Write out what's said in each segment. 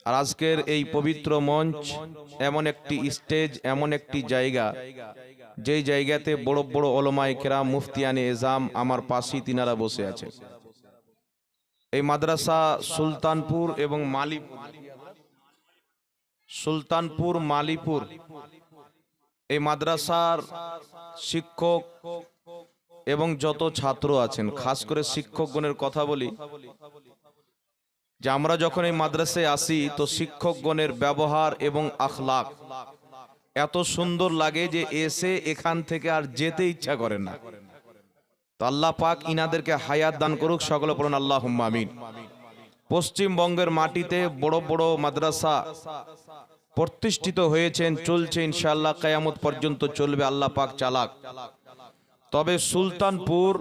আর আজকের এই পবিত্র মঞ্চ এমন একটি স্টেজ, এমন একটি জায়গা, যেই জায়গাতে বড় বড় ওলামায়ে কেরাম, মুফতিয়ানে এজাম আমার পাশেই তিনারা বসে আছে। এই মাদ্রাসা সুলতানপুর এবং মালিপুর এই মাদ্রাসার শিক্ষক এবং যত ছাত্র আছেন, খাস করে শিক্ষকগণের কথা বলি যে আমরা যখন এই মাদ্রাসায় আসি তো শিক্ষকগণের ব্যবহার এবং আখলাক এত সুন্দর লাগে যে এসে এখান থেকে আর যেতে ইচ্ছা করে না। তো আল্লাহ পাক ইনাদেরকে হায়াত দান করুক, সকলে পড়ুন আল্লাহুম্মা আমিন। পশ্চিমবঙ্গের মাটিতে বড় বড় মাদ্রাসা প্রতিষ্ঠিত হয়েছেন, চলছে, ইনশাআল্লাহ কিয়ামত পর্যন্ত চলবে, আল্লাহ পাক চালাক। তবে সুলতানপুর,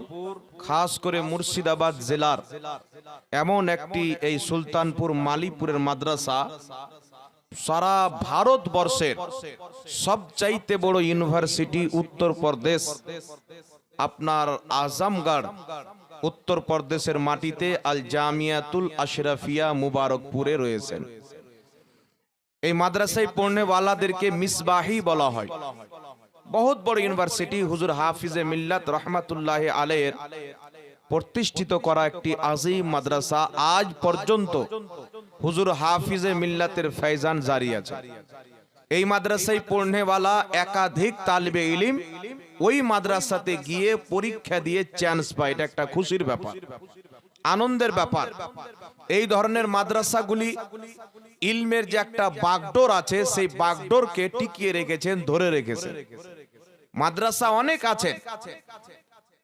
খাস করে মুর্শিদাবাদ জেলার এমন একটি এই সুলতানপুর মালিপুরের মাদ্রাসা সারা ভারতবর্ষের সবচাইতে বড় ইউনিভার্সিটি উত্তরপ্রদেশ, আপনার আজমগড় উত্তরপ্রদেশের মাটিতে আল জামিয়াতুল আশরাফিয়া মুবারকপুরে রয়েছেন। এই মাদ্রাসায় পড়নে ওয়ালাদেরকে মিসবাহি বলা হয়। বহুত বড় ইউনিভার্সিটি, হুজুর হাফিজে মিল্লাত রহমাতুল্লাহ আলাইহির প্রতিষ্ঠিত করা একটি আজিম মাদ্রাসা। আজ পর্যন্ত হুজুর হাফিজে মিল্লাতের ফয়জান জারি আছে। এই মাদ্রাসায় পড়নেওয়ালা একাধিক তালিবে ইলম ওই মাদ্রাসাতে গিয়ে পরীক্ষা দিয়ে চান্স পায়। এটা একটা খুশির ব্যাপার, আনন্দের ব্যাপার। এই ধরনের মাদ্রাসাগুলি ইলমের যে একটা বাগডোর আছে, সেই বাগডোরকে টিকিয়ে রেখেছেন, ধরে রেখেছেন। মাদ্রাসা অনেক আছে,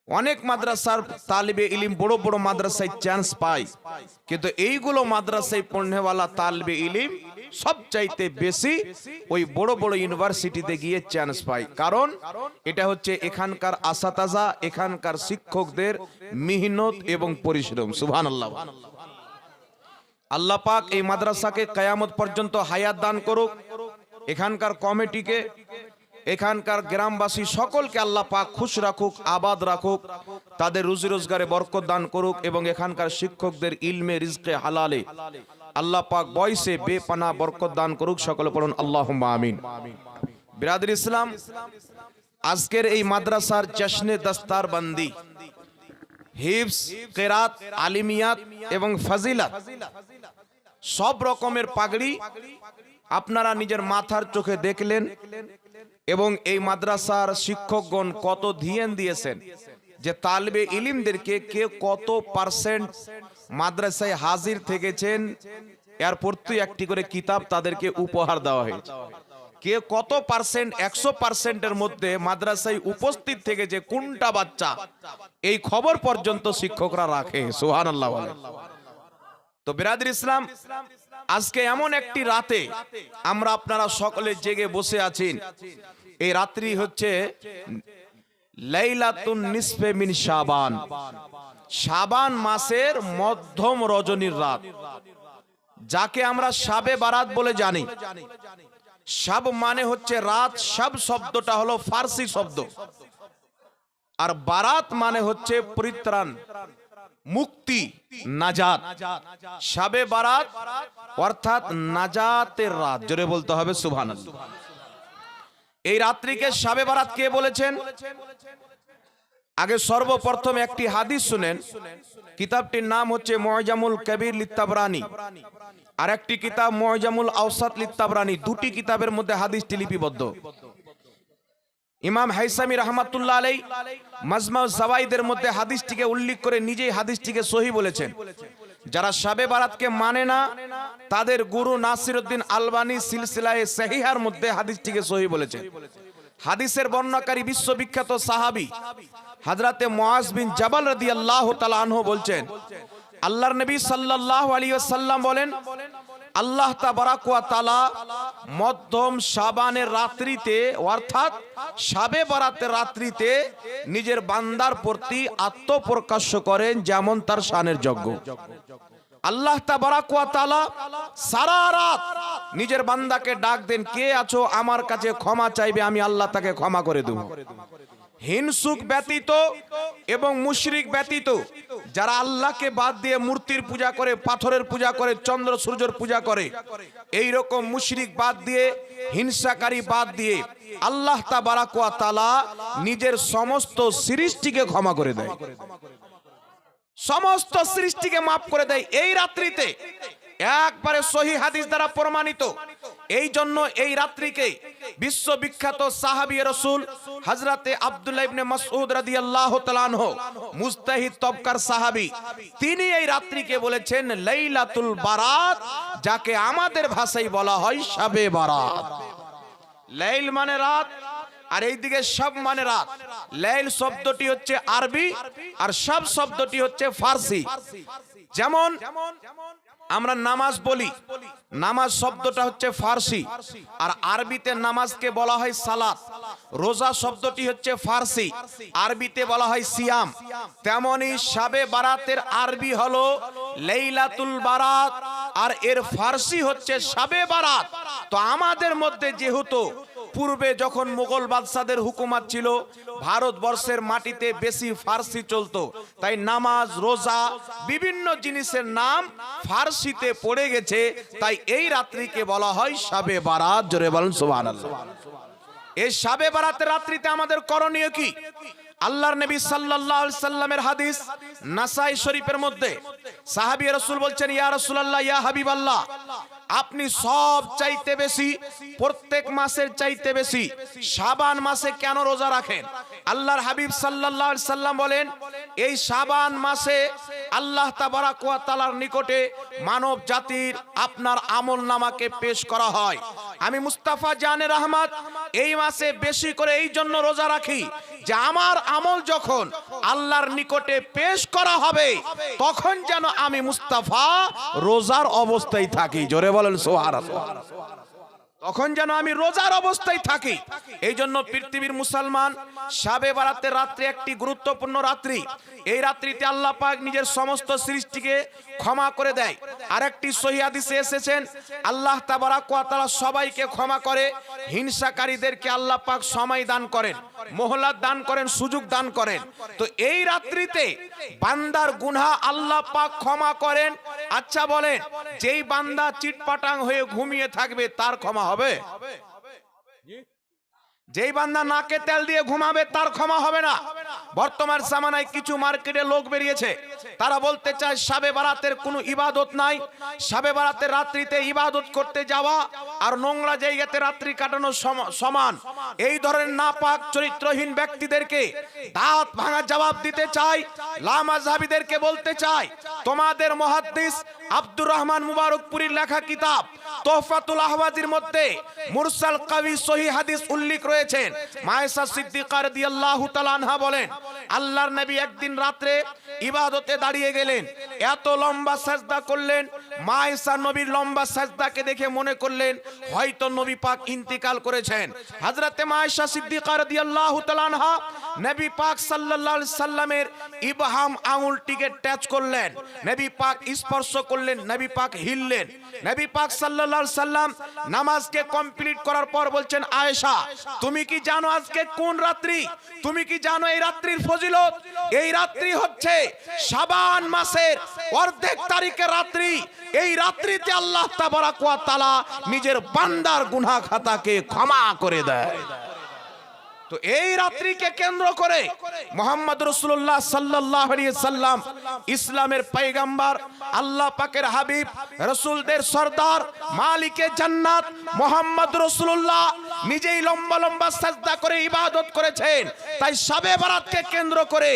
অনেক মাদ্রাসার তালিবে ইলম বড় বড় মাদ্রাসায় চান্স পায়, কিন্তু এইগুলো মাদ্রাসায় পড়নেওয়ালা তালিবে ইলম সবচাইতে বেশি ওই বড় বড় ইউনিভার্সিটিতে গিয়ে চান্স পায়। কারণ এটা হচ্ছে এখানকার আসাতাজা, এখানকার শিক্ষকদের মেহনত এবং পরিশ্রম। সুবহানাল্লাহ। আল্লাহ পাক এই মাদ্রাসাকে কিয়ামত পর্যন্ত হায়াত দান করুক, এখানকার কমিটিকে, এখানকার গ্রামবাসী সকলকে আল্লাহ পাক খুশ রাখুক, আবাদ রাখুক, তাদের রুজি রোজগারে বরকত দান করুক এবং এখানকার শিক্ষকদের ইলমে রিজকে হালালে আল্লাহ পাক বয়সে বেপানা বরকত দান করুক, সকলে পড়ুন আল্লাহুম্মা আমিন। বিরাদর ইসলাম, আজকের এই মাদ্রাসার জশ্নে দস্তারবন্দি, হিফজ, কিরাত, আলিমিয়াত এবং ফজিলত, সব রকমের পাগড়ি আপনারা নিজের মাথার চোখে দেখলেন। এবং এই মাদ্রাসার শিক্ষকগণ কত ধ্যান দিয়েছেন যে তালিবে ইলমদেরকে কে কত পার্সেন্ট মাদ্রাসায় হাজির থেকেছেন, এর প্রতি একটি করে কিতাব তাদেরকে উপহার দেওয়া হয়েছে। কে কত পার্সেন্ট, 100%-এর মধ্যে মাদ্রাসায় উপস্থিত থেকে যে কোনটা বাচ্চা, এই খবর পর্যন্ত শিক্ষকরা রাখে। সুবহানাল্লাহ। তো বিরাদর ইসলাম, আজকে এমন একটি রাতে আমরা আপনারা সকলে জেগে বসে আছেন। এই রাত্রি হচ্ছে লাইলাতুন নিসফে মিন শাবান, শাবান মাসের মধ্যম রজনীর রাত, যাকে আমরা শাবে বারাত বলে জানি। শাব মানে হচ্ছে রাত, শাব শব্দটা হলো ফার্সি শব্দ, আর বারাত মানে হচ্ছে পরিত্রাণ, মুক্তি, নাজাত। শাবে বারাত অর্থাৎ নাজাতের রাত, জোরে বলতে হবে সুবহানাল্লাহ। এই রাত্রিকে শাবে বারাত কে বলেছেন? আগে সর্বপ্রথম একটি হাদিস শুনেন। কিতাবটির নাম হচ্ছে মুআজামুল কবির লিত্তাবরানি, আর একটি কিতাব মুআজামুল আওসাত লিত্তাবরানি। দুটি কিতাবের মধ্যে হাদিসটি লিপিবদ্ধ। ইমাম হাইসামি রাহমাতুল্লাহ আলাইহি মাজমা জাওয়াইদের মধ্যে হাদিসটিকে উল্লেখ করে নিজেই হাদিসটিকে সহিহ বলেছেন। যারা শাবে বারাতকে মানে না, তাদের গুরু নাসিরউদ্দিন আলবানী সিলসিলায়ে সহিহার মধ্যে হাদিসটিকে সহিহ বলেছেন। হাদিসের বর্ণনাকারী বিশ্ববিখ্যাত সাহাবী হযরতে মুআজ বিন জাবাল রাদিয়াল্লাহু তাআলা আনহু বলছেন, আল্লাহর নবী সাল্লাল্লাহু আলাইহি ওয়াসাল্লাম বলেন, আল্লাহ তাবারাক ওয়া তাআলা মধ্যম শাবানের রাত্রিতে অর্থাৎ শাবে বারাতের রাত্রিতে নিজের বান্দার প্রতি আত্মপ্রকাশ করেন যেমন তার শানের যোগ্য। আল্লাহ তাবারাক ওয়া তাআলা সারা রাত নিজের বান্দাকে ডাক দেন, কে আছো আমার কাছে ক্ষমা চাইবে, আমি আল্লাহ তাকে ক্ষমা করে দেব। হিংসুক ব্যতীত এবং মুশরিক ব্যতীত যারা আল্লাহকে বাদ দিয়ে মূর্তির পূজা করে, পাথরের পূজা করে, চন্দ্র সূর্যের পূজা করে, এই রকম মুশরিক বাদ দিয়ে, হিংসাকারী বাদ দিয়ে আল্লাহ তাবারাক ওয়া তাআলা নিজের সমস্ত সৃষ্টিকে ক্ষমা করে দেয়, সমস্ত সৃষ্টিকে মাফ করে দেয় এই রাত্রিতে। একবারে সহিহ হাদিস দ্বারা প্রমাণিত। এই জন্য এই রাত্রিকে বিশ্ববিখ্যাত সাহাবী রাসূল হযরতে আব্দুল্লাহ ইবনে মাসউদ রাদিয়াল্লাহু তাআলা আনহু, মুজতাহিদ তবকার সাহাবী, তিনি এই রাত্রিকে বলেছেন লাইলাতুল বারাত, যাকে আমাদের ভাষায় বলা হয় শাবে বারাত। লাইল মানে রাত, আর এইদিকে সব মানে রাত। লাইল শব্দটি হচ্ছে আরবি আর সব শব্দটি হচ্ছে ফার্সি। যেমন আমরা নামাজ বলি, নামাজ শব্দটা হচ্ছে ফার্সি, আর আরবিতে নামাজকে বলা হয় সালাত। রোজা শব্দটি হচ্ছে ফার্সি, আরবিতে বলা হয় সিয়াম। তেমনি শাবে বারাতের আরবি হলো লাইলাতুল বারাত, আর এর ফার্সি হচ্ছে শাবে বারাত। তো আমাদের মধ্যে যেহেতু পূর্বে যখন মুঘল বাদশাদের হুকুমত ছিল, ভারতবর্ষের মাটিতে বেশি ফার্সি চলতো, তাই নামাজ, রোজা, বিভিন্ন জিনিসের নাম ফার্সিতে পড়ে গেছে। তাই এই রাত্রিকে বলা হয় শাবে বারাত। জোরে বলেন সুবহানাল্লাহ। এই শাবে বারাতের রাত্রিতে আমাদের করণীয় কি? আল্লাহর নবী সাল্লাল্লাহু আলাইহি সাল্লামের হাদিস নাসাই শরীফের মধ্যে সাহাবী রাসূল বলছেন, ইয়া রাসূলুল্লাহ, ইয়া হাবিবাল্লাহ, আপনি সব চাইতে বেশি, প্রত্যেক মাসের চাইতে বেশি শাবান মাসে কেন রোজা রাখেন? আল্লাহর হাবিব সাল্লাল্লাহু আলাইহি সাল্লাম বলেন, এই শাবান মাসে আল্লাহ তাবারাক ওয়া তাআলার নিকটে মানব জাতির আপনার আমল নামাকে পেশ করা হয়। আমি মুস্তাফা জানে রহমত এই মাসে বেশি করে এই জন্য রোজা রাখি যে আমার আমল যখন আল্লাহর নিকটে পেশ করা হবে, তখন যেন আমি মুস্তাফা রোজার অবস্থায় থাকি। জোরে বলেন সুবহানাল্লাহ। তখন যেন আমি রোজার অবস্থায় থাকি। এই জন্য পৃথিবীর মুসলমান, শাবে বারাতের রাত্রি একটি গুরুত্বপূর্ণ রাত্রি। এই রাত্রিতে আল্লাহ পাক নিজের সমস্ত সৃষ্টিকে ক্ষমা করে দেয়। আরেকটি সহিহ হাদিসে এসেছেন, আল্লাহ তাবারাক ওয়া তাআলা সবাইকে ক্ষমা করে, হিংসাকারীদেরকে আল্লাহ পাক সময় দান করেন, মোহলাত দান করেন, সুযোগ দান করেন। তো এই রাত্রিতে বান্দার গুনাহ আল্লাহ পাক ক্ষমা করেন। আচ্ছা বলেন, যেই বান্দা চিটপাটাং হয়ে ঘুমিয়ে থাকবে তার ক্ষমা হবে? যেই বান্দা নাকে তেল দিয়ে ঘুমাবে তার ক্ষমা হবে না। বর্তমান জামানায় কিছু মার্কেটে লোক বেরিয়েছে, তারা বলতে চায় শাবে বারাতের কোনো ইবাদত নাই, শাবে বারাতের রাত্রিতে ইবাদত করতে যাওয়া আর নোংরা জায়গাতে রাত্রি কাটানো সমান। এই ধরনের নাপাক চরিত্রহীন ব্যক্তিদেরকে দাঁত ভাঙা জবাব দিতে চাই। লামাযহাবীদেরকে বলতে চাই, তোমাদের মুহাদ্দিস আব্দুর রহমান মুবারকপুরীর লেখা কিতাব তোহফাতুল আহওয়াজির মধ্যে মুরসাল কবি সহিহ হাদিস উল্লেখ রয়েছেন। মায়েশা সিদ্দিকা রাদিয়াল্লাহু তাআলা আনহা বলেন, আল্লাহর নবী একদিন রাতে ইবাদতে দাঁড়িয়ে গেলেন, এত লম্বা সাজদা করলেন। মায়েশা নবীর লম্বা সাজদাকে দেখে মনে করলেন হয়তো নবী পাক ইন্তিকাল করেছেন। হযরতে মায়েশা সিদ্দিকা রাদিয়াল্লাহু তাআলা আনহা নবী পাক সাল্লাল্লাহু আলাইহি সাল্লামের ইবহাম আঙুলটিকে টাচ করলেন, নবী পাক স্পর্শ করলেন, নবী পাক হিললেন। নবী পাক সাল্লাল্লাহু আলাইহি সাল্লাম নামাজকে কমপ্লিট করার পর বলছেন, আয়েশা তুমি কি জানো আজকে কোন রাত্রি? তুমি কি জানো এই রাত্রির ফজিলত? এই রাত্রি হচ্ছে শাবান মাসের অর্ধেক তারিখের রাত্রি। এই রাত্রিতে আল্লাহ তাবারাক ওয়া তাআলা নিজের বান্দার গুনাহ খাতাকে ক্ষমা করে দেয়। তো এই রাত্রিকে কেন্দ্র করে মুহাম্মদ রাসূলুল্লাহ সাল্লাল্লাহু আলাইহি সাল্লাম, ইসলামের পয়গম্বর, আল্লাহ পাকের হাবিব, রাসূলদের সরদার, মালিকে জান্নাত মুহাম্মদ রাসূলুল্লাহ নিজেই লম্বা লম্বা সাজদা করে ইবাদত করেছেন। তাই শাবে বারাতকে কেন্দ্র করে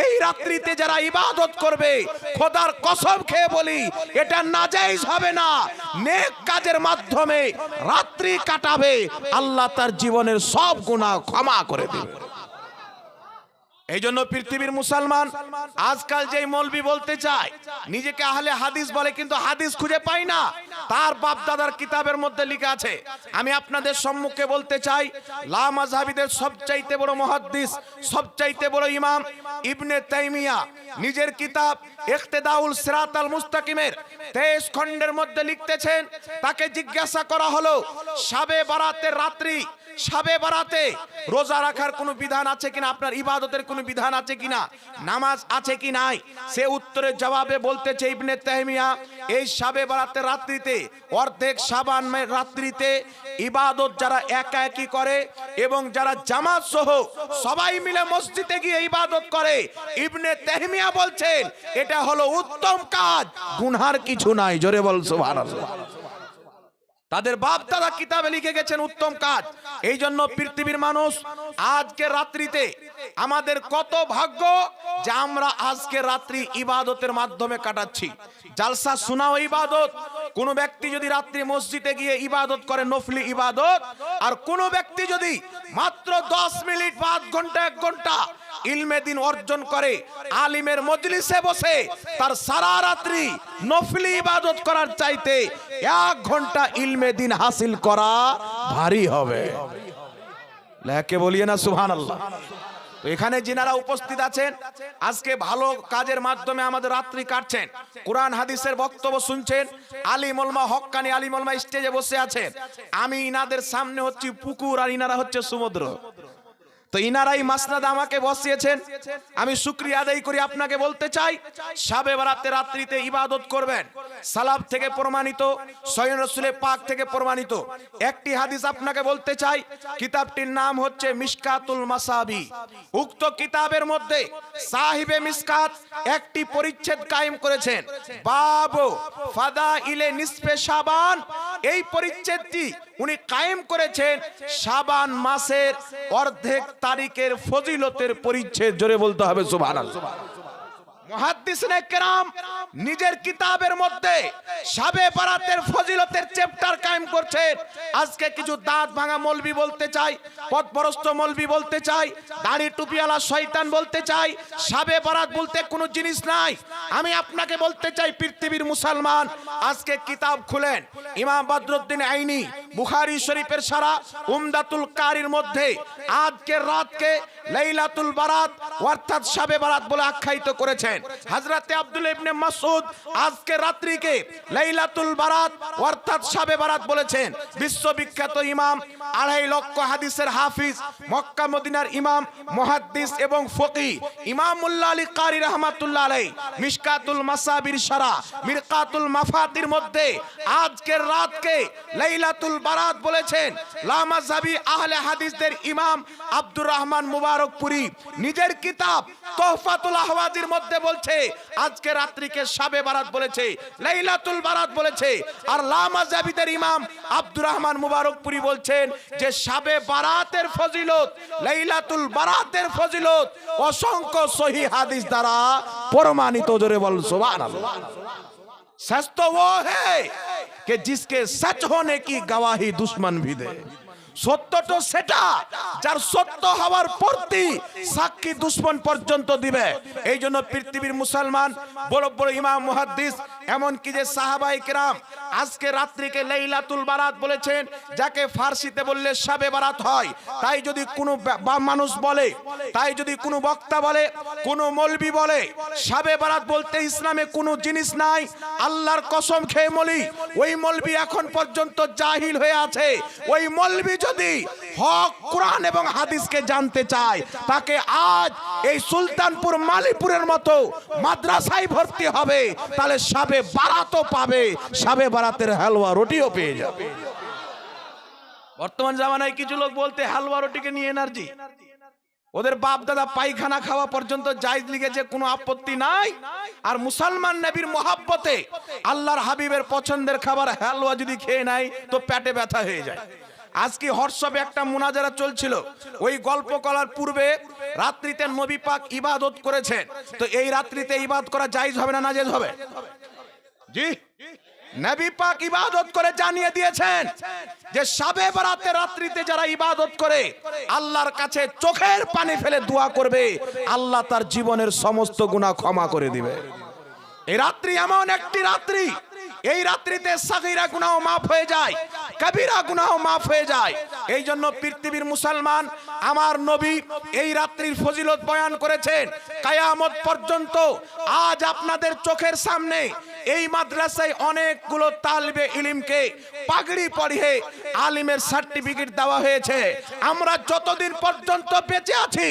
এই রাত্রিতে যারা ইবাদত করবে, খোদার কসম খেয়ে বলি এটা নাজায়েজ হবে না। নেক কাজের মাধ্যমে রাত্রি কাটাবে, আল্লাহ তার জীবনের সব গুনাহ ক্ষমা করে দেবে। এই জন্য পৃথিবীর মুসলমান আজকাল যেই মৌলবি বলতে চায় নিজেকে আহলে হাদিস বলে, কিন্তু হাদিস খুঁজে পায় না। তার বাপ দাদার কিতাবের মধ্যে লেখা আছে। আমি আপনাদের সম্মুখে বলতে চাই, লামাযহাবীদের সবচাইতে বড় মুহাদ্দিস, সবচাইতে বড় ইমাম ইবনে তাইমিয়া নিজের কিতাব ইকতিদাউল সিরাতাল মুস্তাকিমের 23 খণ্ডের মধ্যে লিখতেছেন, তাকে জিজ্ঞাসা করা হলো শাবে বারাতের রাত্রি শাবে বারাতে রোজা রাখার কোনো বিধান আছে কিনা, আপনার ইবাদতের কোনো বিধান আছে কিনা, নামাজ আছে কি নাই, সে উত্তরের জবাবে বলতেছে ইবনে তাইমিয়া, এই শাবে বারাতের রাত্রিতে অর্ধেক শাবান রাত্রিতে ইবাদত যারা একা একই করে এবং যারা জামাত সহ সবাই মিলে মসজিদে গিয়ে ইবাদত করে, ইবনে তাইমিয়া বলছেন এটা হলো উত্তম কাজ, গুনহার কিছু নাই। জোরে বল সুবহানাল্লাহ। তাদের বাপ দাদা কিতাবে লিখে গেছেন উত্তম কাজ। এই জন্য পৃথিবীর মানুষ আজকে রাত্রিতে আমাদের কত ভাগ্য যে আমরা আজকে রাত্রি ইবাদতের মাধ্যমে কাটাচ্ছি। জালসা শোনাও ইবাদত। কোন ব্যক্তি যদি রাত্রি মসজিদে গিয়ে ইবাদত করে নফলি ইবাদত, আর কোন ব্যক্তি যদি মাত্র 10 মিনিট বা আধ ঘন্টা 1 ঘন্টা ইলমে দিন অর্জন করে আলিমের মজলিসে বসে, তার সারা রাত্রি নফলি ইবাদত করার চাইতে 1 ঘন্টা ইলমে দিন হাসিল করা ভারী হবে। লেখে বলিয়ে না সুবহানাল্লাহ। তো এখানে যিনারা উপস্থিত আছেন আজকে ভালো কাজের মাধ্যমে আমাদের রাত্রি কাটছেন, কোরআন হাদিসের বক্তব্য শুনছেন, আলিম ওলামা হক্কানি আলিম ওলামা স্টেজে বসে আছেন, আমি ইনাদের সামনে হচ্ছে পুকুর আর ইনারা হচ্ছে সমুদ্র। তো ইনারাই মাসনাদ আমাকে বসিয়েছেন, আমি শুকরিয়া আদায় করি। আপনাকে বলতে চাই শাবে বারাতের রাত্রিতে ইবাদত করবেন, সালাফ থেকে প্রমাণিত, স্বয়ং রাসূলের পাক থেকে প্রমাণিত। একটি হাদিস আপনাকে বলতে চাই, কিতাবটির নাম হচ্ছে মিশকাতুল মাসাবি। উক্ত কিতাবের মধ্যে সাহিবে মিশকাত একটি পরিচ্ছেদ কায়েম করেছেন, বাবু ফাদাইলে নিসফে শাবান। এই পরিচ্ছেদটি উনি কায়েম করেছেন শাবান মাসের অর্ধেক তারিখের ফজিলতের পরিচ্ছেদ। জোরে বলতে হবে সুবহানাল্লাহ। মুহাদ্দিসিনে কেরাম নিজের কিতাবের মধ্যে শাবে বারাতের ফজিলতের চ্যাপ্টার কায়েম করছেন। আজকে কিছু দাঁত ভাঙা মৌলবি বলতে চাই, পথভ্রষ্ট মৌলবি বলতে চাই, দাড়ি টুপিওয়ালা শয়তান বলতে চাই শাবে বারাত বলতে কোনো জিনিস নাই। আমি আপনাকে বলতে চাই পৃথিবীর মুসলমান আজকে কিতাব খুলেন, ইমাম বদরুদ্দিন আইনি বুখারী শরীফের সারা উমদাতুল কারির মধ্যে আজকের রাতকে লাইলাতুল বারাত অর্থাৎ শাবে বারাত বলে আখ্যায়িত করেছেন। হযরতে আব্দুল্লাহ ইবনে মাসউদ আজকে রাত্রিকে লাইলাতুল বারাত অর্থাৎ শাবে বারাত বলেছেন। বিশ্ববিখ্যাত ইমাম, 2.5 লক্ষ হাদিসের হাফিজ, মক্কা মদিনার ইমাম, মুহাদ্দিস এবং ফকিহ ইমাম মুল্লা আলী কারি রাহমাতুল্লাহ আলাইহি মিশকাতুল মাসাবির শারা মিরকাতুল মাফাতির মধ্যে আজকের রাতকে লাইলাতুল বারাত বলেছেন। লা মাযহাবি আহলে হাদিসদের ইমাম আব্দুর রহমান মুবারকপুরি নিজের কিতাব তোহফাতুল আহওয়াজির মধ্যে বলছে আজকে রাত্রিকে শাবে বারাত বলেছে, লাইলাতুল বারাত বলেছে। আর লা মাযহাবিদের ইমাম আব্দুর রহমান মুবারকপুরি বলছেন যে শাবে বারাতের ফজিলত, লাইলাতুল বারাতের ফজিলত অসংখ্য সহিহ হাদিস দ্বারা প্রমাণিত। জোরে বল সুবহানাল্লাহ। सच तो वो है कि जिसके सच होने की गवाही दुश्मन भी दे। সত্য তো সেটা যার সত্য হওয়ার পরই সাক্ষী দুশ্মন পর্যন্ত দিবে। এই জন্য পৃথিবীর মুসলমান বড় বড় ইমাম মুহাদ্দিস এমনকি যে সাহাবায়ে কেরাম আজকে রাত্রিকে লাইলাতুল বারাত বলেছেন, যাকে ফার্সিতে বললে শাবে বারাত হয়। তাই যদি কোনো মানুষ বলে, তাই যদি কোনো বক্তা বলে, কোনো মৌলবি বলে শাবে বারাত বলতে ইসলামে কোনো জিনিস নাই, আল্লাহর কসম খেয়ে বলি ওই মৌলবি এখন পর্যন্ত জাহিল হয়ে আছে। ওই মৌলবি যদি হক কোরআন এবং হাদিসকে জানতে চায় তাকে আজ এই সুলতানপুর মালিপুরের মতো মাদ্রাসায় ভর্তি হবে, তাহলে শাবে বারাতও পাবে, শাবে বারাতের হালুয়া রুটিও পেয়ে যাবে। বর্তমান জামানায় কিছু লোক বলতে হালুয়া রুটিকে নিয়ে এনার্জি, ওদের বাপ দাদা পায়খানা খাওয়া পর্যন্ত জায়েজ লিখেছে, কোনো আপত্তি নাই। আর মুসলমান নবীর মোহাব্বতে আল্লাহর হাবিবের পছন্দের খাবার হালুয়া যদি খেয়ে নেয় তো পেটে ব্যথা হয়ে যায়। আজকে হোয়াটসঅ্যাপে একটা মুনাজারা চলছিল, ওই গল্প করার পূর্বে রাত্রিতে নবী পাক ইবাদত করেছেন। তো এই রাত্রিতে ইবাদত করা জায়েজ হবে না নাজেজ হবে? জি, নবী পাক ইবাদত করে জানিয়ে দিয়েছেন যে শাবে বারাতের রাত্রিতে যারা ইবাদত করে আল্লাহর কাছে চোখের পানি ফেলে দোয়া করবে, আল্লাহ তার জীবনের সমস্ত গুনাহ ক্ষমা করে দিবে। এই রাত্রি এমন একটি রাত্রি, এই রাত্রিতে সাগীরা গুনাহ মাফ হয়ে যায়, কবিরা গুনাহ মাফ হয়ে যায়। এই জন্য পৃথিবীর মুসলমান আমার নবী এই রাত্রির ফজিলত বয়ান করেছেন কিয়ামত পর্যন্ত। আজ আপনাদের চোখের সামনে এই মাদ্রাসায় অনেকগুলো তালিবে ইলমকে পাগড়ি পরিয়ে আলিমের সার্টিফিকেট দেওয়া হয়েছে। আমরা যতদিন পর্যন্ত বেঁচে আছি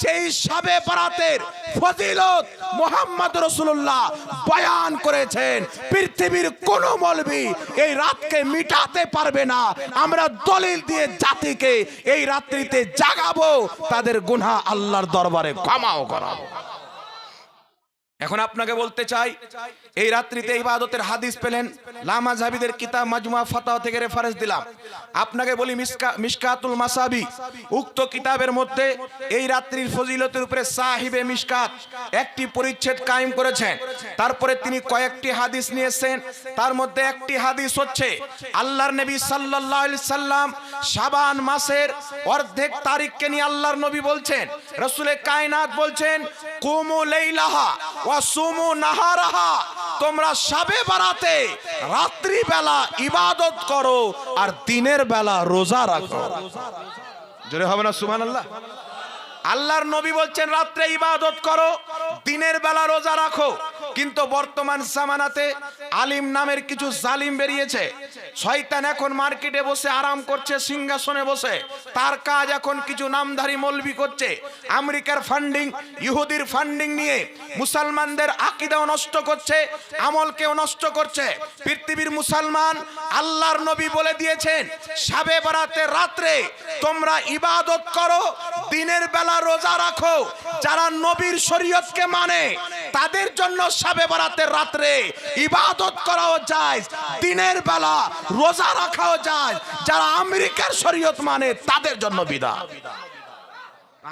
যেই শবে বরাতের ফজিলত মুহাম্মদ রাসূলুল্লাহ বয়ান করেছেন, পৃথিবীর কোন মৌলবী এই রাতকে মিটাতে পারবে না। আমরা দলিল দিয়ে জাতিকে এই রাত্রিতে জাগাবো, তাদের গুনাহ আল্লাহর দরবারে ক্ষমাও করাবো। এখন আপনাকে বলতে চাই, এই রাত্রিতে ইবাদতের হাদিস পেলেন, লামাযহাবিদের কিতাব মাজমুআ ফাতাওয়া থেকে রেফারেন্স দিলাম। আপনাকে বলি মিশকাতুল মাসাবি, উক্ত কিতাবের মধ্যে এই রাত্রির ফজিলতের উপরে সাহিবে মিশকাত একটি পরিচ্ছেদ কায়েম করেছেন। তারপরে তিনি কয়েকটি হাদিস নিয়েছেন। তার মধ্যে একটি হাদিস হচ্ছে আল্লাহর নবী সাল্লাল্লাহু আলাইহি সাল্লাম শাবান মাসের অর্ধেক তারিখকে নিয়ে আল্লাহর নবী বলছেন, রাসূলে কায়নাত বলছেন, কুমু লাইলাহা ওয়া সুমু নাহারাহা, তোমরা শবে বরাতে রাত্রি বেলা ইবাদত করো আর দিনের বেলা রোজা রাখো। জোরে হবে না সুবহানাল্লাহ? আল্লাহর নবী বলছেন রাত্রে ইবাদত করো, দিনের বেলা রোজা রাখো। কিন্তু বর্তমান জামানাতে আলিম নামের কিছু জালিম বেরিয়েছে। শয়তান এখন মার্কেটে বসে আরাম করছে, সিংহাসনে বসে। তার কাজ এখন কিছু নামধারী মৌলবি করছে, আমেরিকার ফান্ডিং, ইহুদির ফান্ডিং নিয়ে মুসলমানদের আকীদাও নষ্ট করছে, আমলকেও নষ্ট করছে। পৃথিবীর মুসলমান, আল্লাহর নবী বলে দিয়েছেন শবে বরাতে রাত্রে তোমরা ইবাদত করো, দিনের বেলা রোজা রাখো। যারা নবীর শরীয়তকে মানে তাদের জন্য শবে বরাতের রাত্রে ইবাদত করাও যায়, দিনের বেলা রোজা রাখাও যায়। যারা আমেরিকার শরীয়ত মানে তাদের জন্য বিদআত।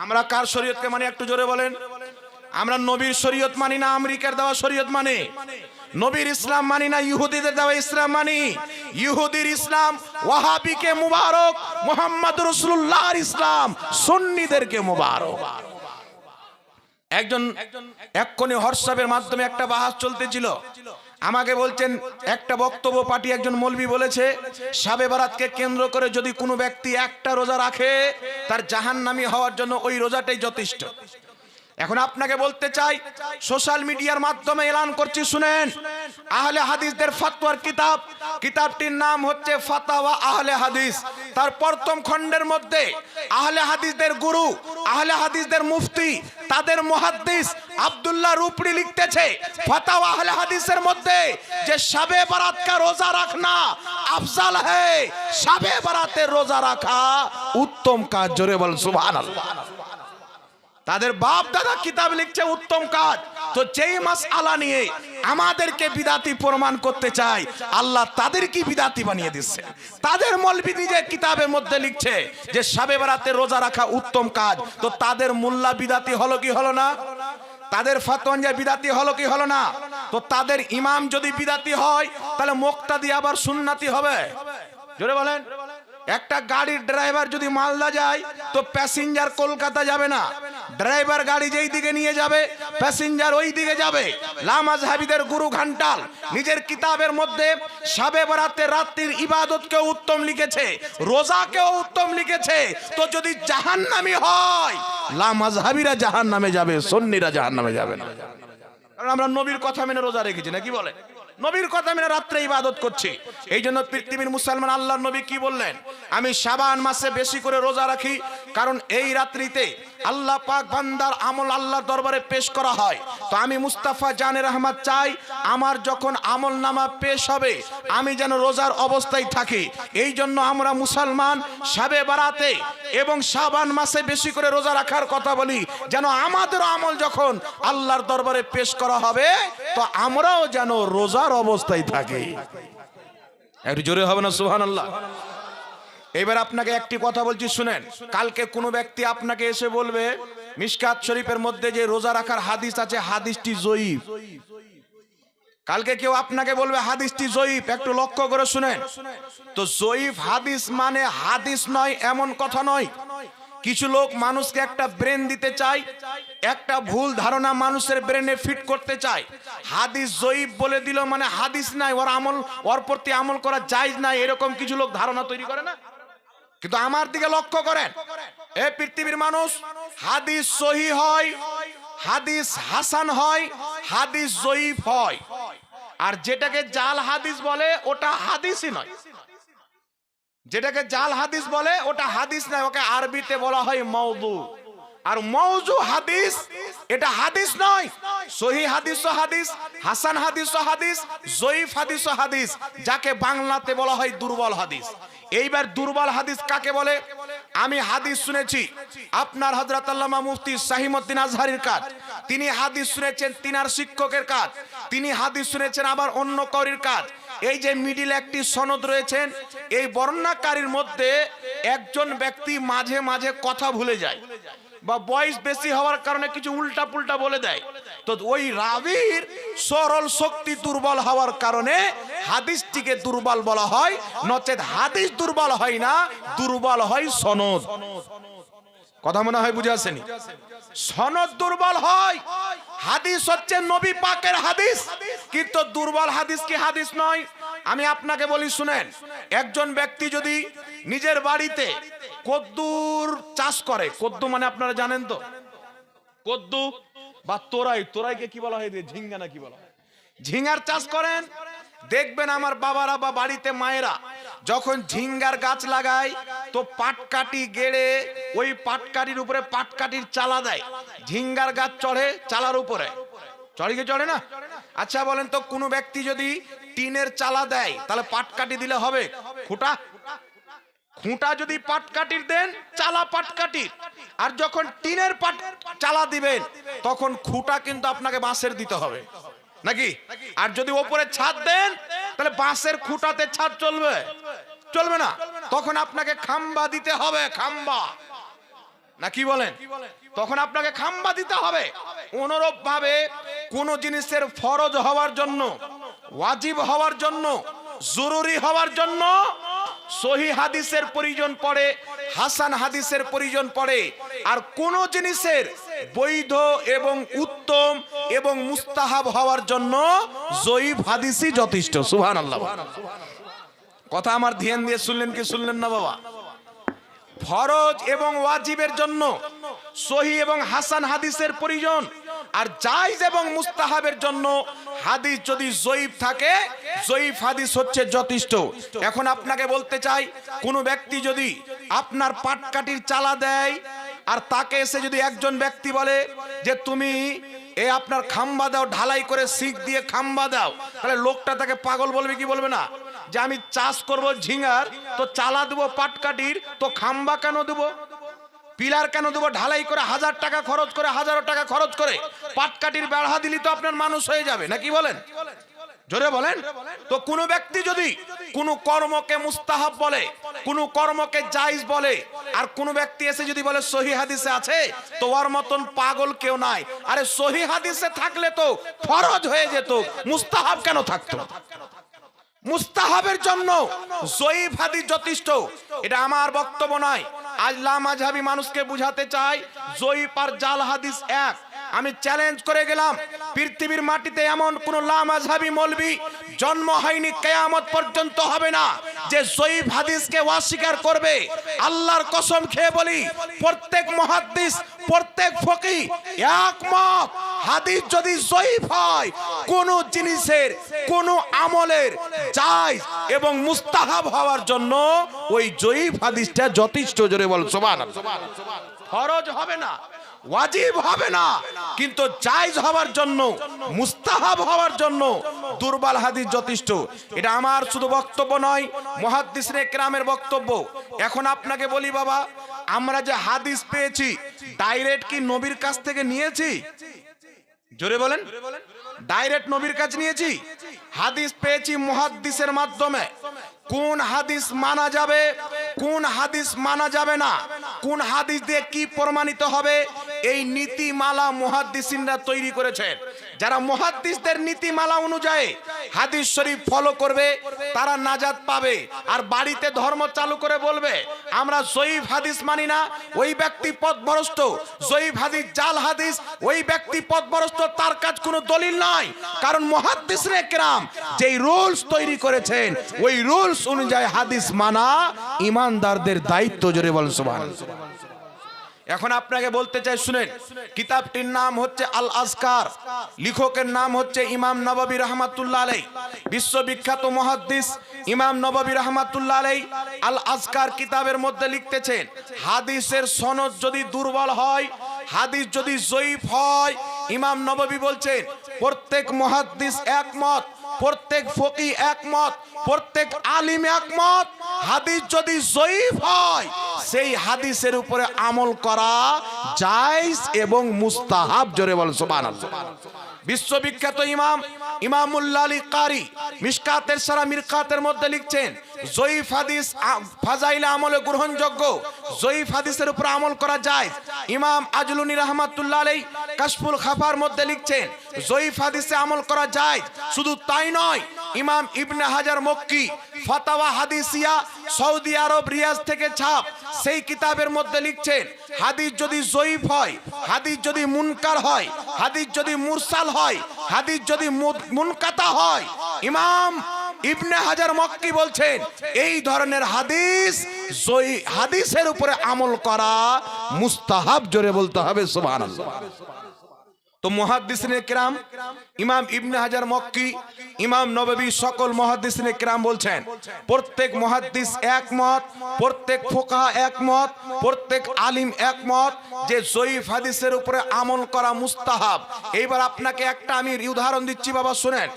আমরা কার শরীয়তকে মানে একটু জোরে বলেন? আমরা নবীর শরীয়ত মানি না আমেরিকার দেওয়া শরীয়ত মানি? নবীর ইসলাম মানি না ইহুদিদের দেওয়া ইসলাম মানি? ইহুদির ইসলাম ওয়াহাবিকে মুবারক, মুহাম্মদ রাসূলুল্লাহর ইসলাম সুন্নিদেরকে মুবারক। একজন এক্ষুনি হোয়াটসঅ্যাপের মাধ্যমে একটা বাহাস চলতেছিল, আমাকে বলছেন একটা বক্তব্য পাঠিয়ে একজন মৌলবি বলেছে শবে বরাতকে কেন্দ্র করে যদি কোনো ব্যক্তি একটা রোজা রাখে তার জাহান্নামী হওয়ার জন্য ওই রোজাটাই যথেষ্ট। এখন আপনাকে বলতে চাই, সোশ্যাল মিডিয়ার মাধ্যমে এলান করছি, শুনেন। আহলে হাদিসদের ফতোয়ার কিতাব, কিতাবটির নাম হচ্ছে ফাতাওয়া আহলে হাদিস। তার প্রথম খণ্ডের মধ্যে আহলে হাদিসদের গুরু, আহলে হাদিসদের মুফতি, তাদের মুহাদ্দিস আব্দুল্লাহ রুপড়ি লিখতেছে ফাতাওয়া আহলে হাদিসের মধ্যে যে শবে বরাত কা রোজা রাখনা আফজাল है, শবে বরাতের রোজা রাখা উত্তম কাজ। জোরে বল সুবহানাল্লাহ। তাদের বাপ দাদা কিতাব লিখছে উত্তম কাজ। তো যেই মাসআলা নিয়ে আমাদেরকে বিদাতি প্রমাণ করতে চাই, আল্লাহ তাদেরকে বিদাতি বানিয়ে দিচ্ছে। তাদের মৌলবি নিজে কিতাবের মধ্যে লিখছে যে শবে বরাতে রোজা রাখা উত্তম কাজ। তো তাদের মোল্লা বিদাতি হলো কি হলো না? তাদের ফাতোয়া বিদাতি হলো কি হলো না? তো তাদের ইমাম যদি বিদাতি হয় তাহলে মুক্তাদি আবার সুন্নাতি হবে? জোরে বলেন। একটা গাড়ির ড্রাইভার যদি মালদা যায় তো প্যাসেঞ্জার কলকাতা যাবে না, ড্রাইভার গাড়ি যেই দিকে নিয়ে যাবে প্যাসেঞ্জার ওই দিকে যাবে। লামাযহাবিদের গুরু ঘান্টাল নিজের কিতাবের মধ্যে শবে বরাতের রাত্রির ইবাদতকেও উত্তম লিখেছে, রোজাকেও উত্তম লিখেছে। তো যদি জাহান্নামী হয় লামাযহাবিরা জাহান্নামে যাবে, সুন্নিরা জাহান্নামে যাবে না। কারণ আমরা নবীর কথা মেনে রোজা রেখেছি না, কি বলে? নবীর কথা মেনে রাত্রে ইবাদত করছি। এই জন্য পৃথিবীর মুসলমান আল্লাহর নবী কি বললেন? আমি শাবান মাসে বেশি করে রোজা রাখি, কারণ এই রাত্রিতে আল্লাহ পাক বান্দার আমল আল্লাহর দরবারে পেশ করা হয়। তো আমি মুস্তাফা জানে রহমত চাই আমার যখন আমল নামা পেশ হবে আমি যেন রোজার অবস্থায় থাকি। এই জন্য আমরা মুসলমান শবে বরাতে এবং শাবান মাসে বেশি করে রোজা রাখার কথা বলি, যেন আমাদের আমল যখন আল্লাহর দরবারে পেশ করা হবে তো আমরাও যেন রোজার অবস্থায় থাকি। একটু জোরে হবে না সুবহানাল্লাহ? এবার আপনাকে একটি কথা বলছি, শুনেন। কালকে কোনো ব্যক্তি আপনাকে এসে বলবে মিশকাত শরীফের মধ্যে যে রোজা রাখার হাদিস আছে হাদিসটি জয়ীফ। কালকে কেউ আপনাকে বলবে হাদিসটি জয়ীফ, একটু লক্ষ্য করে শুনেন। তো জয়ীফ হাদিস মানে হাদিস নয় এমন কথা নয়। কিছু লোক মানুষকে একটা ব্রেন দিতে চায়, একটা ভুল ধারণা মানুষের ব্রেনে ফিট করতে চায়। হাদিস জয়ীফ বলে দিল মানে হাদিস নাই, ওর প্রতি আমল করা জায়েজ নাই, এরকম কিছু লোক ধারণা তৈরি করে না। কিন্তু আমার দিকে লক্ষ্য করেন, এ পৃথিবীর মানুষ, হাদিস সহিহ হয়, হাদিস হাসান হয়, হাদিস জয়ীফ হয়, আর যেটাকে জাল হাদিস বলে ওটা হাদিসই নয়। যেটাকে জাল হাদিস বলে ওটা হাদিস নয়, ওকে আরবিতে বলা হয় মাউযু। আর মাউযু হাদিস এটা হাদিস নয়। সহিহ হাদিস ও হাদিস, হাসান হাদিস ও হাদিস, জয়ীফ হাদিস ও হাদিস, যাকে বাংলাতে বলা হয় দুর্বল হাদিস। এইবার দুর্বল হাদিস কাকে বলে? আমি হাদিস শুনেছি আপনার হযরত আল্লামা মুফতি শাহীমউদ্দিন আজহারীর কাজ, তিনি হাদিস শুনেছেন তিনার শিক্ষকের কাজ, তিনি হাদিস শুনেছেন আবার অন্য কারোর কাজ। এই যে মিডিল একটি সনদ রয়েছেন, এই বর্ণনাকারীর মধ্যে একজন ব্যক্তি মাঝে মাঝে কথা ভুলে যায় বা বয়স বেশি হওয়ার কারণে কিছু উল্টা পুল্টা বলে দেয়, তো ওই রাবীর সরল শক্তি দুর্বল হওয়ার কারণে হাদিসটিকে দুর্বল বলা হয়। নচেত হাদিস দুর্বল হয় না, দুর্বল হয় সনদ। কথা মনে হয় বুঝে আসেনি? সনদ দুর্বল হয়। হাদিস হচ্ছে নবী পাকের হাদিস, কিন্তু দুর্বল হাদিস কি হাদিস নয়? আমি আপনাকে বলি শুনেন, একজন ব্যক্তি যদি নিজের বাড়িতে কদ্দুর চাষ করে, কদ্দু মানে আপনারা জানেন তো, কদ্দু বা তোরাই, তোরাইকে কি বলা হয়, ঝিঙ্গা না কি বলা হয়, ঝিঙ্গার চাষ করেন, দেখবেন আমার বাবারা বা বাড়িতে মায়েরা যখন ঝিঙ্গার গাছ লাগায় তো পাটকাঠি গেড়ে ওই পাটকাঠির উপরে পাটকাঠির চালা দেয়, ঝিঙ্গার গাছ চড়ে চালার উপরে, চড়ে কি চড়ে না? আচ্ছা বলেন তো, কোনো ব্যক্তি যদি টিনের চালা দেয় তাহলে পাটকাঠি দিলে হবে? খুঁটা, খুঁটা যদি পাটকাঠির দেন, চালা পাটকাঠির, আর যখন টিনের চালা দিবেন তখন খুঁটা কিন্তু আপনাকে বাঁশের দিতে হবে নাকি? আর যদি ওপরে ছাদ দেন তাহলে বাঁশের খুঁটাতে ছাদ চলবে? চলবে না। তখন আপনাকে খাম্বা দিতে হবে, খাম্বা না কি বলেন? তখন আপনাকে খাম্বা দিতে হবে। অনুরূপ ভাবে কোন জিনিসের ফরজ হওয়ার জন্য, ওয়াজিব হওয়ার জন্য, জরুরি হওয়ার জন্য সহিহ হাদিসের প্রয়োজন পড়ে, হাসান হাদিসের প্রয়োজন পড়ে। আর কোন জিনিসের বৈধ এবং উত্তম এবং মুস্তাহাব হওয়ার জন্য জয়ীফ হাদিসই যথেষ্ট। সুবহানাল্লাহ। কথা আমার ধ্যান দিয়ে শুনলেন কি শুনলেন না বাবা? ফরজ এবং ওয়াজিবের জন্য সহিহ এবং হাসান হাদিসের প্রয়োজন, আর জায়েজ এবং মুস্তাহাবের জন্য হাদিস যদি জয়ীফ থাকে, জয়ীফ হাদিস হচ্ছে যথেষ্ট। এখন আপনাকে বলতে চাই, কোন ব্যক্তি যদি আপনার পাটকাঠির চালা দেয় আর তাকে এসে যদি একজন ব্যক্তি বলে যে তুমি এই আপনার খাম্বা দাও, ঢালাই করে শিক দিয়ে খাম্বা দাও, তাহলে লোকটা তাকে পাগল বলবে কি বলবে না? যে আমি চাষ করব ঝিঙ্গার, তো চালা দেবো পাটকাঠির, তো খাম্বা কেন দেবো, পিলার কেন দেবো, ঢালাই করে 1000 টাকা খরচ করে, 1000 টাকা খরচ করে পাটকাঠির বেড়া দিলি তো আপনার মানুষ হয়ে যাবে নাকি বলেন? জোরে বলেন। তো কোন ব্যক্তি যদি কোন কর্মকে মুস্তাহাব বলে, কোন কর্মকে জায়েজ বলে, আর কোন ব্যক্তি এসে যদি বলে সহিহ হাদিসে আছে, তো ওর মতন পাগল কেউ নাই। আরে সহিহ হাদিসে থাকলে তো ফরজ হয়ে যেত, মুস্তাহাব কেন থাকতো? মুস্তাহাবের জন্য জয়ীফ হাদিস যথেষ্ট। এটা আমার বক্তব্য নয়। আজ লামাযহাবী মানুষকে বুঝাতে চাই জয়ীফ আর জাল হাদিস এক। আমি চ্যালেঞ্জ করে গেলাম, পৃথিবীর মাটিতে এমন কোন লামাযহাবী মৌলবী জন্ম হয়নি, কিয়ামত পর্যন্ত হবে না, যে জয়ীফ হাদিসকে অস্বীকার করবে। আল্লাহর কসম খেয়ে বলি, প্রত্যেক মুহাদ্দিস, প্রত্যেক ফকিহ একমত, হাদিস যদি জয়ীফ হয়, কোন জিনিসের, কোন আমলের জায়েজ এবং মুস্তাহাব হওয়ার জন্য ওই জয়ীফ হাদিসটা যথেষ্ট। জোরে বল সুবহানাল্লাহ। ফরজ হবে না, ওয়াজিব হবে না, কিন্তু জায়েজ হওয়ার জন্য, মুস্তাহাব হওয়ার জন্য দুর্বল হাদিস যথেষ্ট। এটা আমার শুধু বক্তব্য নয়, মুহাদ্দিসিনে কেরামের বক্তব্য। এখন আপনাকে বলি বাবা, আমরা যে হাদিস পেয়েছি ডাইরেক্ট কি নবীর কাছ থেকে নিয়েছি? জোরে বলেন। ডাইরেক্ট নবীর কাছে নিয়েছি? হাদিস পেয়েছি মুহাদ্দিসের মাধ্যমে। কোন হাদিস মানা যাবে, কোন হাদিস মানা যাবে না, কোন হাদিস দিয়ে কি প্রমাণিত হবে, এই নীতিমালা মুহাদ্দিসিনরা তৈরি করেছেন। যারা মুহাদ্দিসদের নীতিমালা অনুযায়ী হাদিস শরীফ ফলো করবে তারা নাজাত পাবে। আর বাড়িতে ধর্ম চালু করে বলবে আমরা জয়ীফ হাদিস মানি না, ওই ব্যক্তি পথভ্রষ্ট। জয়ীফ হাদিস জাল হাদিস, ওই ব্যক্তি পথভ্রষ্ট, তার কাজ কোনো দলিল নাই। কারণ মুহাদ্দিসরা কেরাম যেই রুলস তৈরি করেছেন ওই রুলস অনুযায়ী হাদিস মানা ঈমানদারদের দায়িত্ব। জোরে বলেন সুবহানাল্লাহ। এখন আপনাকে বলতে চাই শুনেন, কিতাবটির নাম হচ্ছে আল আজকার, লেখকের নাম হচ্ছে ইমাম নববী রাহমাতুল্লাহ আলাইহি, বিশ্ববিখ্যাত মুহাদ্দিস ইমাম নববী রাহমাতুল্লাহ আলাইহি আল আজকার কিতাবের মধ্যে লিখতেছেন, হাদিসের সনদ যদি দুর্বল হয়, হাদিস যদি জয়ীফ হয়, ইমাম নববী বলছেন প্রত্যেক মুহাদ্দিস একমত, প্রত্যেক ফকিহ একমত, প্রত্যেক আলিম একমত, হাদিস যদি জয়ীফ হয় সেই হাদিসের উপরে আমল করা জায়েজ এবং মুস্তাহাব। জোরে বল সুবহানাল্লাহ। বিশ্ববিখ্যাত ইমামুল্লাহ আলী কারি মিশকাতের সারা মিরকাতের মধ্যে লিখছেন, জয়ীফ হাদিস ফাজাইলে আমলে গ্রহণযোগ্য, জয়ীফ হাদিসের উপর আমল করা যায়। ইমাম আজলুনি রাহমাতুল্লাহ আলাইহি কাশফুল খাফার মধ্যে লিখছেন, জয়ীফ হাদিসে আমল করা যায়। শুধু তাই নয়, ইমাম ইবনে হাজার মক্কি ফাতাওয়া হাদিসিয়া সৌদি আরব রিয়াজ থেকে ছাপ, সেই কিতাবের মধ্যে লিখছেন, হাদিস যদি জয়ীফ হয়, হাদিস যদি মুনকার হয়, হাদিস যদি মুরসাল হয়, হাদিস যদি মুনকাতা হয়, ইমাম ইবনে হাজার মক্কি বলছেন এই ধরনের হাদিসের উপরে আমল করা মুস্তাহাব। জোরে বলতে হবে সুবহানাল্লাহ। তো মুহাদ্দিসিনে কিরাম, ইমাম ইবনে হাজার মক্কি, ইমাম নববী, সকল মুহাদ্দিসিনে কিরাম বলছেন প্রত্যেক মুহাদ্দিস একমত, প্রত্যেক ফুকাহা একমত, প্রত্যেক আলিম একমত যে জয়ীফ হাদিসের উপরে আমল করা মুস্তাহাব। এইবার আপনাকে একটা আমি উদাহরণ দিচ্ছি বাবা, শুনেন।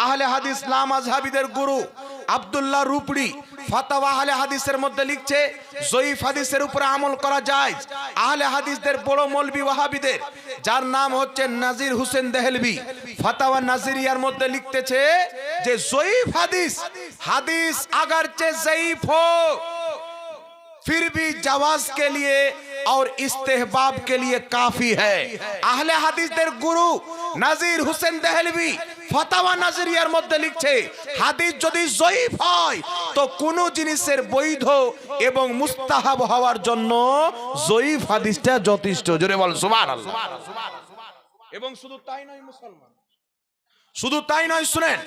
আহলে হাদিস লা মাযহাবিদের গুরু আব্দুল্লাহ রুপড়ি ফাতাওয়া আহলে হাদিসের মধ্যে লিখছে জয়ীফ হাদিসের উপরে আমল করা যায়। আহলে হাদিসদের বড় মৌলবি ওয়াহাবিদের, যার নাম হচ্ছে নাজির হোসেন দেহলভি, ফাতাওয়া নাজিরিয়ার মধ্যে লিখতেছে যে জয়ীফ হাদিস अगरचे ज़ईफ हो फिर भी जवाज के लिए और इस्तेहबाब के लिए काफी है। आहले হাদিসদের গুরু নাজির হোসেন দেহলভি ফাতাওয়া নাজিরিয়ার মধ্যে লিখছে, হাদিস যদি জয়ীফ হয় তো কোন জিনিসের বৈধ এবং মুস্তাহাব হওয়ার জন্য জয়ীফ হাদিসটা যথেষ্ট। জোরে বল সুবহানাল্লাহ। এবং শুধু তাই নয় মুসলমান, শুধু তাই নয়, শুনেন,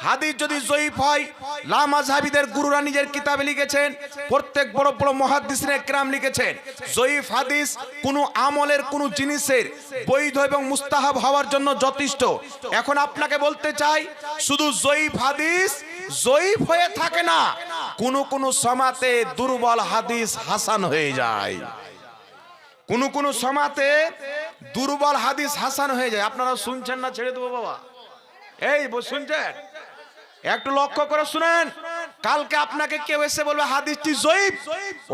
হাদিস যদি জয়ীফ হয়, লা মাযহাবিদের গুরুরা নিজের কিতাবে লিখেছেন, প্রত্যেক বড় বড় মুহাদ্দিসিনে কিরাম লিখেছেন, জয়ীফ হাদিস কোন আমলের কোন জিনিসের বৈধ এবং মুস্তাহাব হওয়ার জন্য যথেষ্ট। এখন আপনাকে বলতে চাই, শুধু জয়ীফ হাদিস জয়ীফ হয়ে থাকে না, কোন কোন সমাতে দুর্বল হাদিস হাসান হয়ে যায়, কোন কোন সমাতে দুর্বল হাদিস হাসান হয়ে যায়। আপনারা শুনছেন না? ছেড়ে দেবো বাবা, এই শুনছেন? একটু লক্ষ্য করে শুনেন। কালকে আপনাকে কেউ এসে বলবে হাদিসটি জয়ীফ,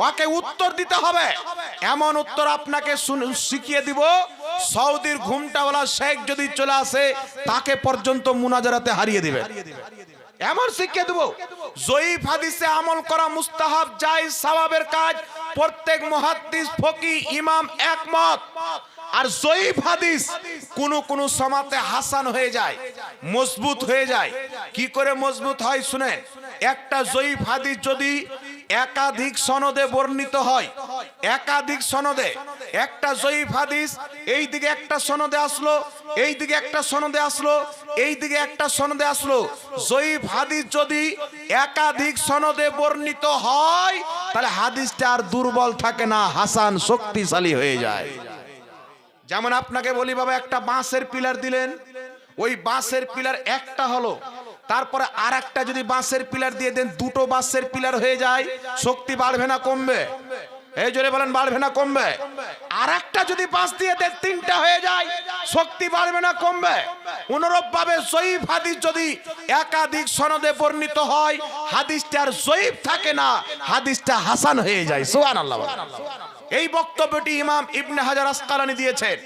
ওকে উত্তর দিতে হবে। এমন উত্তর আপনাকে শিখিয়ে দিব, সৌদির ঘুমটাওয়ালা শেখ যদি চলে আসে তাকে পর্যন্ত মুনাজারাতে হারিয়ে দিবে, এমন শিখিয়ে দেব। জয়ীফ হাদিসে আমল করা মুস্তাহাব, জায়েজ, সওয়াবের কাজ, প্রত্যেক মুহাদ্দিস, ফকিহ, ইমাম একমত। আর জয়ীফ হাদিস কোন কোন সমাতে হাসান হয়ে যায়, মজবুত হয়ে যায়। কি করে মজবুত হয় শুনেন, একটা জয়ীফ হাদিস যদি একাধিক সনদে বর্ণিত হয়, একাধিক সনদে, একটা জয়ীফ হাদিস এই দিকে একটা সনদে আসলো, এই দিকে একটা সনদে আসলো, এই দিকে একটা সনদে আসলো, জয়ীফ হাদিস যদি একাধিক সনদে বর্ণিত হয় তাহলে হাদিসটা আর দুর্বল থাকে না, হাসান শক্তিশালী হয়ে যায়। যেমন আপনাকে বলি বাবা, একটা বাঁশের পিলার দিলেন, ওই বাঁশের পিলার একটা হলো, তারপরে আর একটা যদি বাঁশের পিলার দিয়ে দেন, দুটো বাঁশের পিলার হয়ে যায়, শক্তি বাড়বে না কমবে? এই জোরে বলেন, বাড়বে না কমবে? আর একটা যদি বাঁশ দিয়ে দেন, তিনটা হয়ে যায়, শক্তি বাড়বে না কমবে? অনুরূপ ভাবে জয়ীফ হাদিস যদি একাধিক সনদে বর্ণিত হয়, হাদিসটা আর জয়ীফ থাকে না, হাদিসটা হাসান হয়ে যায়। সুবহানাল্লাহ। এই বক্তব্যটি ইমাম ইবনে হাজার আসকালানি দিয়েছেন।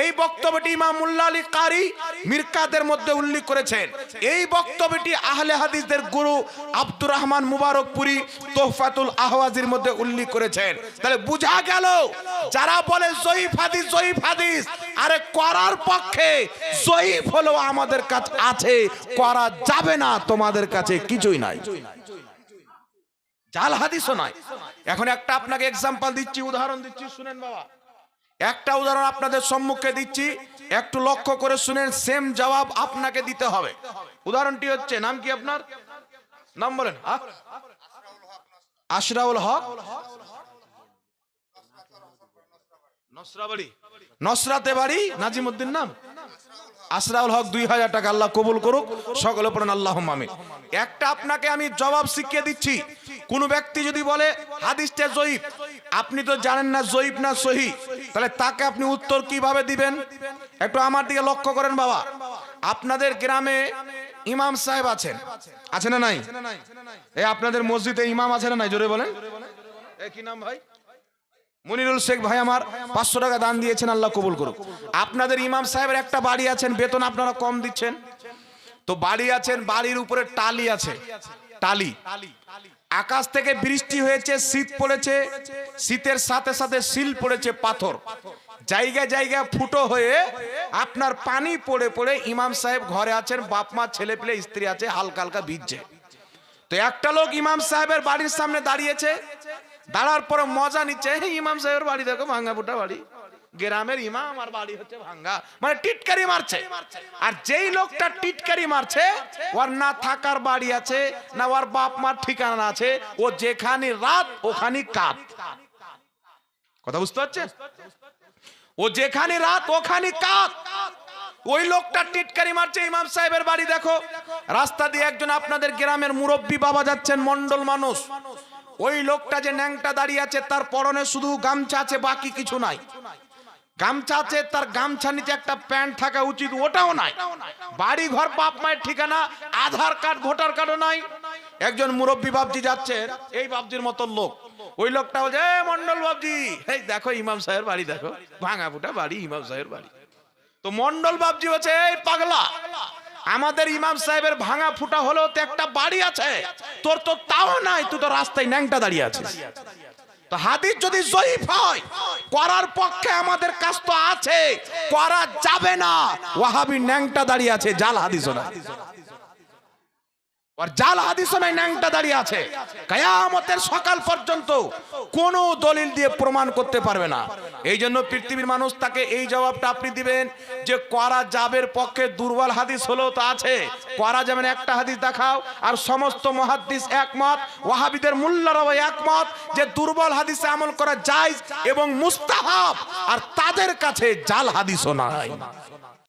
এই বক্তব্যটি ইমাম মুল্লা আলী কারি মিরকাতের মধ্যে উল্লেখ করেছেন। এই বক্তব্যটি আহলে হাদিসদের গুরু আব্দুর রহমান মুবারকপুরি তোহফাতুল আহওয়াজির মধ্যে উল্লেখ করেছেন। তাহলে বোঝা গেল যারা বলে জয়ীফ হাদিস জয়ীফ হাদিস, আরে করার পক্ষে জয়ীফ হলো আমাদের কাছে আছে, করা যাবে না তোমাদের কাছে কিছুই নাই, জাল হাদিসও নাই। এখন একটা আপনাকে এক্সাম্পল দিচ্ছি, উদাহরণ দিচ্ছি, শুনেন বাবা। একটা উদাহরণ আপনাদের সম্মুখে দিচ্ছি, একটু লক্ষ্য করে শুনেন, সেম জবাব আপনাকে দিতে হবে। উদাহরণটি হচ্ছে, নাম কি আপনার? নাম বলেন। আশরাউল হক নসরাতে বাড়ি, নাজিমউদ্দিন নাম। আশরাউল হক 2000 টাকা, আল্লাহ কবুল করুক, সকলে পড়েন আল্লাহুম্মা আমিন। একটা আপনাকে আমি জবাব শিখিয়ে দিচ্ছি। কোন ব্যক্তি যদি বলে হাদিসটা জয়ীফ, আপনি তো জানেন না জয়ীফ না সহিহ, তাহলে তাকে আপনি উত্তর কিভাবে দিবেন? একটু আমার দিকে লক্ষ্য করেন বাবা। আপনাদের গ্রামে ইমাম সাহেব আছেন, আছে না নাই? এই আপনাদের মসজিদে ইমাম আছে না নাই? জোরে বলেন। এই কি নাম ভাই? মনিরুল শেখ ভাই আমার 500 টাকা দান দিয়েছেন, আল্লাহ কবুল করুক। আপনাদের ইমাম সাহেবের একটা বাড়ি আছেন, বেতন আপনারা কম দিচ্ছেন, তো বাড়ি আছেন, বাড়ির উপরে টালি আছে, টালি। আকাশ থেকে বৃষ্টি হয়েছে, শীত পড়েছে, শীতের সাথে সাথে শিল পড়েছে পাথর, জায়গায় জায়গায় ফুটো হয়ে আপনার পানি পড়ে পড়ে ইমাম সাহেব ঘরে আছেন, বাপ মা ছেলে পেলে স্ত্রী আছে, হালকা হালকা ভিজছে। তো একটা লোক ইমাম সাহেবের বাড়ির সামনে দাঁড়িয়েছে, দাঁড়ার পরে মজা নিচ্ছে, ইমাম সাহেবের বাড়ি দেখো ভাঙ্গা ফুটা বাড়ি, গ্রামের ইমাম আর বাড়ি হচ্ছে ভাঙ্গা, মানে টিটকারি মারছে। আর যেই লোকটা টিটকারি মারছে, ওর না থাকার বাড়ি আছে, না ওর বাপ মার ঠিকানা আছে, ও যেখানে রাত ওখানে কাত। কথা বুঝতে পারছে? ও যেখানে রাত ওখানে কাত। ওই লোকটা টিটকারি মারছে, ইমাম সাহেবের বাড়ি দেখো। রাস্তা দিয়ে একজন আপনাদের গ্রামের মুরব্বী বাবা যাচ্ছেন, মন্ডল মানুষ। ওই লোকটা যে ন্যাংটা দাঁড়িয়ে আছে, তার পরনে শুধু গামছা আছে, বাকি কিছু নাই। গামছা আছে, তার গামছা নিচে একটা প্যান্ট থাকা উচিত, ওটাও নাই। বাড়ি ঘর বাপ মায়ের ঠিকানা, আধার কার্ড ভোটার কার্ডও নাই। একজন মুরব্বী বাবজি যাচ্ছে, এই বাবজির মতো লোক। ওই লোকটা বলছে, মন্ডল বাবজি, এই দেখো ইমাম সাহেবের বাড়ি দেখো, ভাঙা ফুটা বাড়ি, ইমাম সাহেবের বাড়ি। তো মন্ডল বাবজি বলছে, এই পাগলা, আমাদের ইমাম সাহেবের ভাঙা ফুটা হলেও তো একটা বাড়ি আছে, তোর তো তাও নাই, তুই তো রাস্তায় ন্যাংটা দাঁড়িয়ে আছিস। তো হাদিস যদি জয়ীফ হয়, করার পক্ষে আমাদের কাজ তো আছে, করা যাবে না। ওয়াহাবি ন্যাংটা দাঁড়িয়ে আছে, জাল হাদিসও না, আর জাল হাদিসও নাই, ন্যাংটা দাঁড়িয়ে আছে। কিয়ামতের সকাল পর্যন্ত কোনো দলিল দিয়ে প্রমাণ করতে পারবে না। এই জন্য পৃথিবীর মানুষ তাকে এই জবাবটা আপনি দিবেন যে করা যাবের পক্ষে দুর্বল হাদিস হলেও তো আছে, করা যাবে না একটা হাদিস দেখাও। আর সমস্ত মুহাদ্দিস একমত, ওয়াহাবিদের মুল্লারাও একমত যে দুর্বল হাদিসে আমল করা জায়েজ এবং মুস্তাহাব, আর তাদের কাছে জাল হাদিসও নাই।